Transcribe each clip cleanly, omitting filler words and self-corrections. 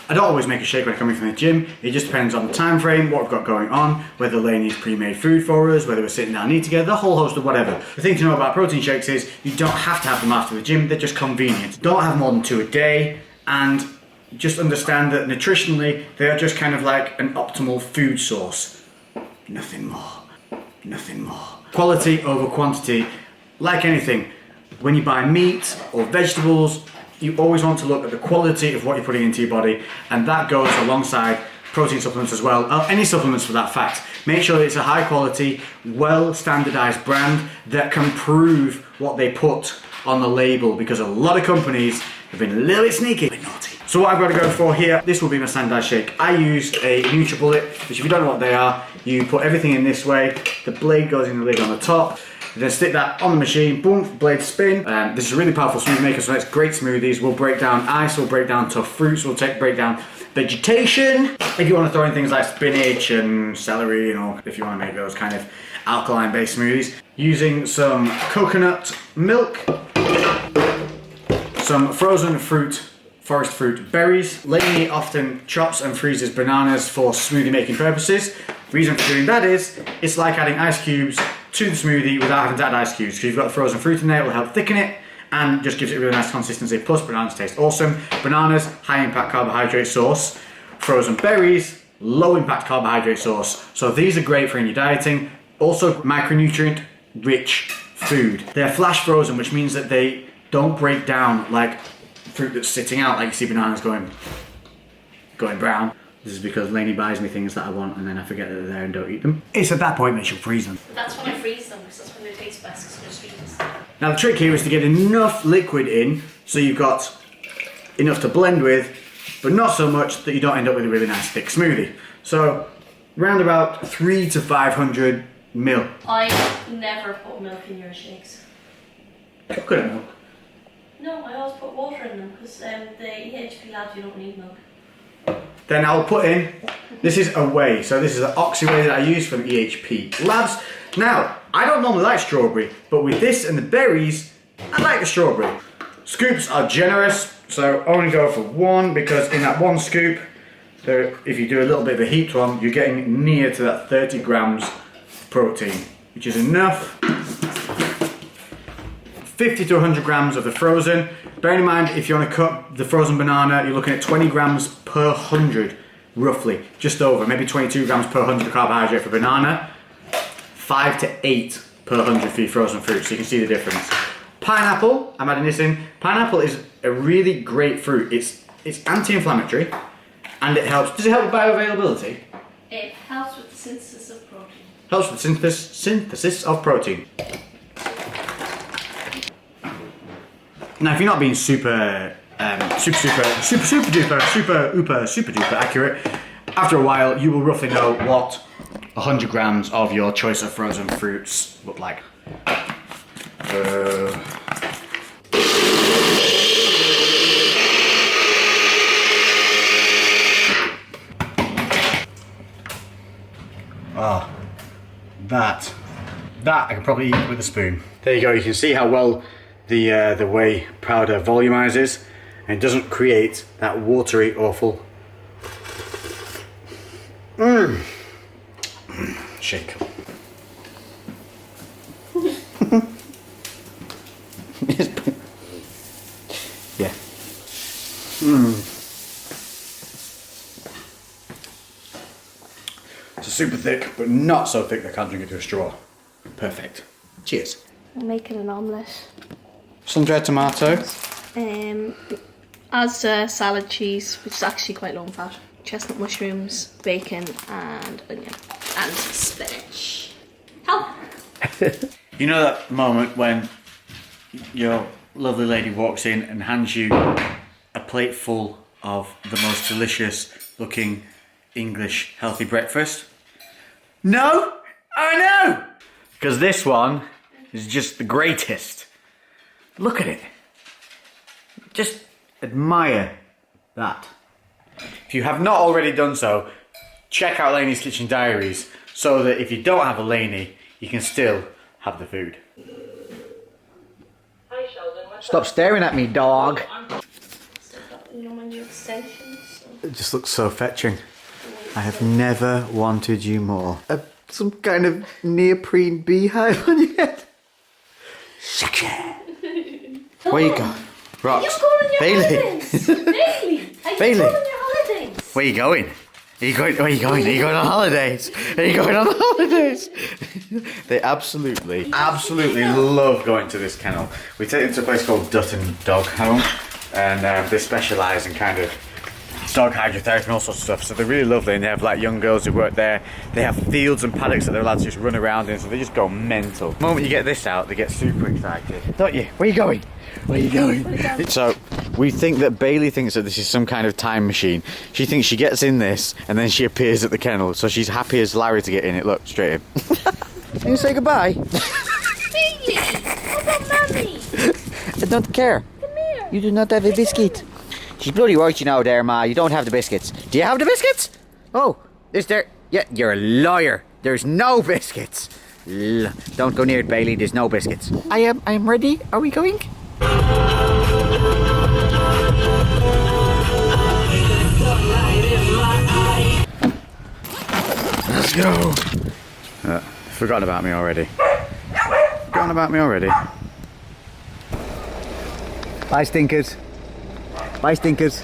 I don't always make a shake when I come in from the gym. It just depends on the time frame, what we've got going on, whether Lainey's pre-made food for us, whether we're sitting down eating together, the whole host of whatever. The thing to know about protein shakes is you don't have to have them after the gym, they're just convenient. Don't have more than 2 a day, and just understand that nutritionally, they are just kind of like an optimal food source. Nothing more. Nothing more. Quality over quantity. Like anything, when you buy meat or vegetables, you always want to look at the quality of what you're putting into your body, and that goes alongside protein supplements as well, any supplements for that fact. Make sure it's a high quality, well standardized brand that can prove what they put on the label, because a lot of companies have been a little bit sneaky, a bit naughty. So what I've got to go for here, this will be my standardized shake. I use a NutriBullet, which if you don't know what they are, you put everything in this way, the blade goes in the lid on the top, then stick that on the machine, boom, blade spin. This is a really powerful smoothie maker, so it's great smoothies. We'll break down ice, we'll break down tough fruits, we'll break down vegetation. If you want to throw in things like spinach and celery, you know, if you want to make those kind of alkaline-based smoothies. Using some coconut milk, some frozen fruit, forest fruit berries. Lainey often chops and freezes bananas for smoothie making purposes. The reason for doing that is, it's like adding ice cubes to the smoothie without having to add ice cubes. So you've got the frozen fruit in there, it will help thicken it and just gives it a really nice consistency. Plus bananas taste awesome. Bananas, high impact carbohydrate source. Frozen berries, low impact carbohydrate source. So these are great for when you're dieting. Also micronutrient rich food. They're flash frozen, which means that they don't break down like fruit that's sitting out, like you see bananas going brown. This is because Lainey buys me things that I want and then I forget that they're there and don't eat them. It's at that point that she'll freeze them. That's when I freeze them, because that's when they taste best, because they're sweetest. Now the trick here is to get enough liquid in so you've got enough to blend with, but not so much that you don't end up with a really nice thick smoothie. So round about 300 to 500 mil. I never put milk in your shakes. Coconut milk. No, I always put water in them, because the EHP labs, you don't need milk. Then I'll put in, this is a whey, so this is an oxy whey that I use from EHP Labs. Now, I don't normally like strawberry, but with this and the berries, I like the strawberry. Scoops are generous, so only go for 1, because in that 1 scoop, if you do a little bit of a heaped one, you're getting near to that 30 grams protein, which is enough. 50 to 100 grams of the frozen. Bearing in mind, if you want to cut the frozen banana, you're looking at 20 grams per 100, roughly, just over, maybe 22 grams per 100 carbohydrate for banana, 5 to 8 per 100 for your frozen fruit, so you can see the difference. Pineapple, I'm adding this in. Pineapple is a really great fruit. It's anti-inflammatory, and it helps. Does it help with bioavailability? It helps with the synthesis of protein. Helps with synthesis of protein. Now, if you're not being super duper accurate, after a while you will roughly know what 100 grams of your choice of frozen fruits look like. That I can probably eat with a spoon. There you go, you can see how well the whey powder volumizes and doesn't create that watery, awful shake. Yeah. It's super thick, but not so thick that I can't drink it through a straw. Perfect. Cheers. I'm making an omelette. Sun-dried tomato. As salad cheese, which is actually quite low in fat. Chestnut mushrooms, bacon, and onion, and spinach. Help! You know that moment when your lovely lady walks in and hands you a plate full of the most delicious looking English healthy breakfast? No? I know! Because this one is just the greatest. Look at it. Just admire that. If you have not already done so, check out Lainey's Kitchen Diaries so that if you don't have a Lainey, you can still have the food. Hi Sheldon, Stop staring at me, dog. Still got, you know, my new extensions. It just looks so fetching. I have never wanted you more. Some kind of neoprene beehive on your head. Sexy. Where you go? Rocks. You're going on your Bailey. holidays. Bailey. Are you Bailey. going on your holidays? Where you going? Are you going? Where are you going? Are you going on holidays? Are you going on holidays? They absolutely love going to this kennel. We take them to a place called Dutton Dog Home, and they specialise in kind of dog hydrotherapy and all sorts of stuff. So they're really lovely, and they have like young girls who work there. They have fields and paddocks that they're allowed to just run around in, so they just go mental. The moment you get this out, they get super excited. Don't you? Where are you going? Where are you going? So we think that Bailey thinks that this is some kind of time machine. She thinks she gets in this and then she appears at the kennel. So she's happy as Larry to get in it. Look, straight in. Can you say goodbye? Bailey, what about Mummy? I don't care. Come here. You do not have a biscuit. She's bloody right, you know, there, Ma. You don't have the biscuits. Do you have the biscuits? Oh, is there? Yeah, you're a liar. There's no biscuits. Don't go near it, Bailey. There's no biscuits. I am ready. Are we going? Let's go. Forgotten about me already. Forgotten about me already. Bye, stinkers. Bye, stinkers.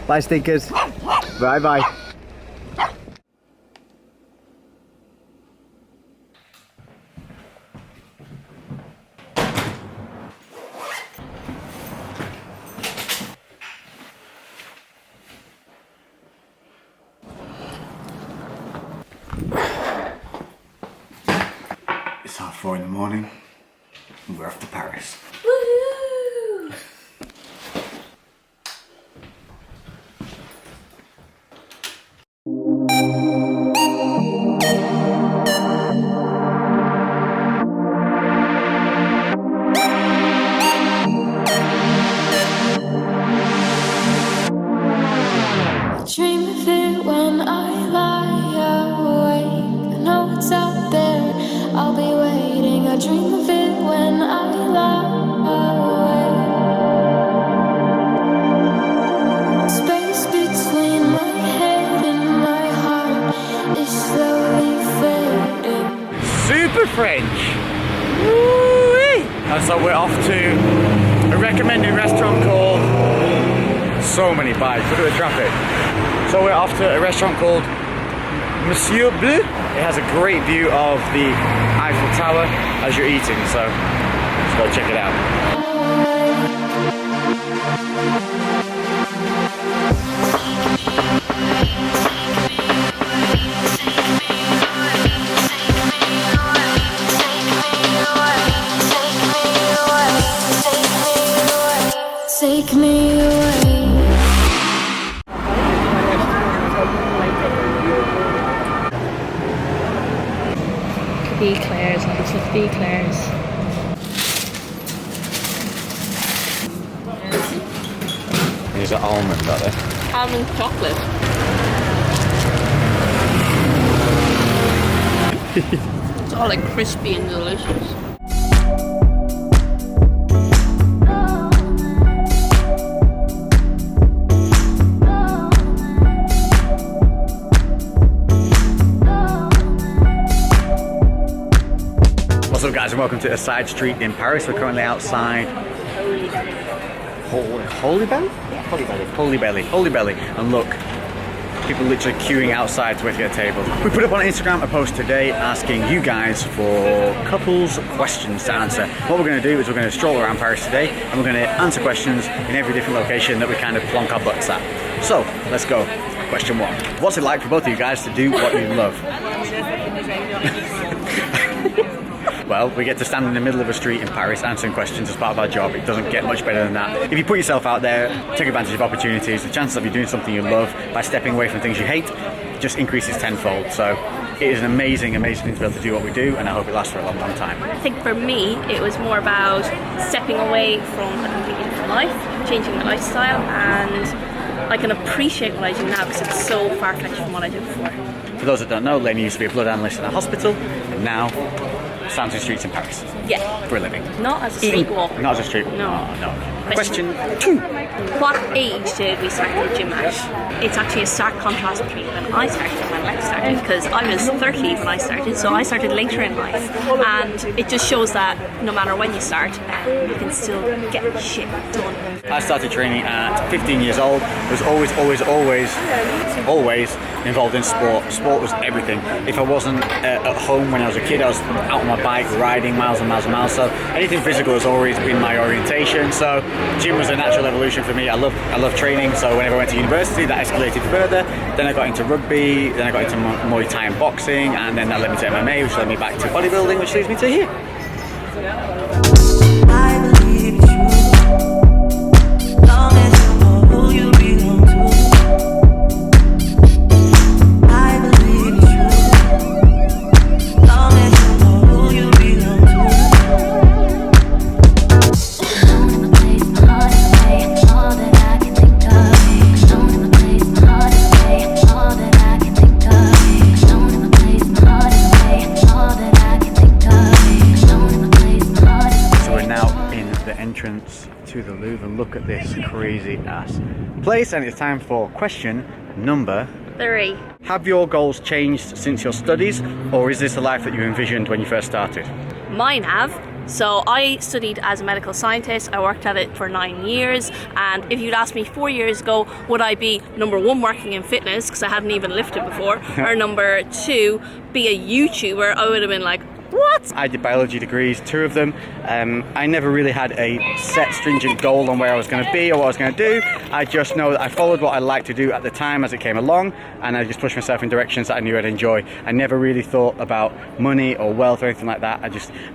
Bye, stinkers. Bye, bye. It's 4:30 in the morning, and we're off to Paris. Woohoo! Dream of it when I lie awake. I know it's out there, I'll be waiting. I dream of it when I lie awake. Space between my head and my heart is slowly fading. Super French! Woo-wee! And so we're off to a recommended restaurant called... So many bikes, look at the traffic. So we're off to a restaurant called Monsieur Bleu. It has a great view of the Eiffel Tower as you're eating, so let's go check it out. Take me away. Be Claire's, let's look Be Claire's. These are almond, are they? Almond chocolate. It's all like crispy and delicious. What's up, guys, and welcome to a side street in Paris. We're currently outside Holy Belly? Holy Belly. And look, people literally queuing outside to wait to get a table. We put up on Instagram a post today asking you guys for couples questions to answer. What we're going to do is we're going to stroll around Paris today, and we're going to answer questions in every different location that we kind of plonk our butts at. So, let's go. Question 1. What's it like for both of you guys to do what you love? Well, we get to stand in the middle of a street in Paris answering questions as part of our job. It doesn't get much better than that. If you put yourself out there, take advantage of opportunities, the chances of you doing something you love by stepping away from things you hate just increases tenfold. So it is an amazing, amazing thing to be able to do what we do, and I hope it lasts for a long, long time. I think for me, it was more about stepping away from a completely different life, changing my lifestyle, and I can appreciate what I do now because it's so far-fetched from what I did before. For those that don't know, Lenny used to be a blood analyst in a hospital, and now stands in streets in Paris Yeah. for a living. Not as a street walker. Not as a street walker. No. No. Question 2. What age did we start the gym at? It's actually a stark contrast between when I started and when Lex started, because I was 30 when I started, so I started later in life, and it just shows that no matter when you start, you can still get shit done. I started training at 15 years old. I was always involved in sport. Sport was everything. If I wasn't at home when I was a kid, I was out on my bike riding miles and miles and miles. So anything physical has always been my orientation. So gym was a natural evolution for me. I love training. So whenever I went to university, that escalated further. Then I got into rugby. Then I got into Muay Thai and boxing, and then that led me to MMA, which led me back to bodybuilding, which leads me to here. I believe it's true. Long as you know who you belong to. I believe it's true. Long as you know who you belong to. Alone in the place, my heart is away. All that I can think of. Alone in the place, my heart is away. All that I can think of. Alone in the place, my heart is away. All that I can think of. Alone in the place, my heart is away. So we're now in the entrance to the Louvre, and look at this crazy ass place. And it's time for question number 3. Have your goals changed since your studies, or is this the life that you envisioned when you first started? Mine have. So I studied as a medical scientist. I worked at it for 9 years, and if you'd asked me 4 years ago, would I be number 1 working in fitness because I hadn't even lifted before, or number 2 be a YouTuber, I would have been like, what? I did biology degrees, 2 of them. I never really had a set stringent goal on where I was going to be or what I was going to do. I just know that I followed what I liked to do at the time as it came along, and I just pushed myself in directions that I knew I'd enjoy. I never really thought about money or wealth or anything like that.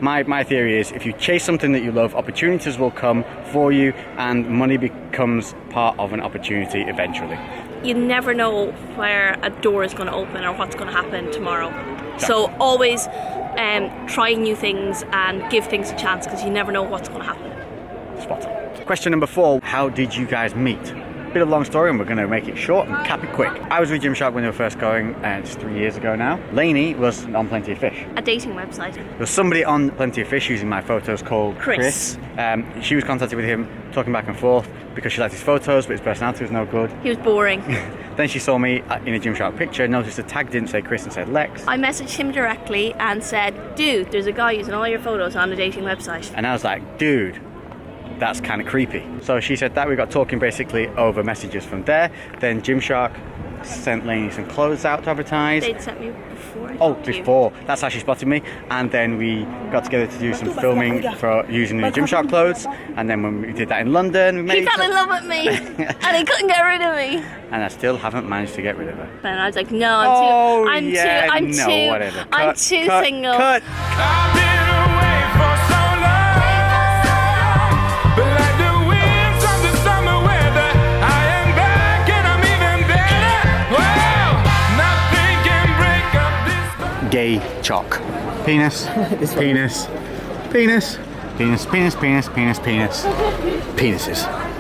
My theory is if you chase something that you love, opportunities will come for you, and money becomes part of an opportunity eventually. You never know where a door is going to open or what's going to happen tomorrow. So always try new things and give things a chance, because you never know what's going to happen. Spot on. Question number 4, how did you guys meet? Bit of a long story, and we're going to make it short and cap it quick. I was with Gymshark when they were first going, it's 3 years ago now. Lainey was on Plenty of Fish. A dating website. There was somebody on Plenty of Fish using my photos called Chris. She was contacted with him, talking back and forth because she liked his photos, but his personality was no good. He was boring. Then she saw me in a Gymshark picture, noticed the tag didn't say Chris and said Lex. I messaged him directly and said, dude, there's a guy using all your photos on a dating website. And I was like, dude, that's kind of creepy. So she said that, we got talking basically over messages from there. Then Gymshark sent Lainey some clothes out to advertise. They'd sent me before. I Oh, talked to you. before. That's how she spotted me. And then we got together to do some filming for using the Gymshark clothes. And then when we did that in London, we met He each fell in other. love with me, and he couldn't get rid of me. And I still haven't managed to get rid of her. And I was like, no, I'm too Cut, single. Cut. I've been away for so long, but like the winds of the summer weather, I am back and I'm even better. Wow, nothing can break up this. Gay chalk. Penis. Penis. Penis. Penis. Penis. Penis. Penis. Penis. Penises.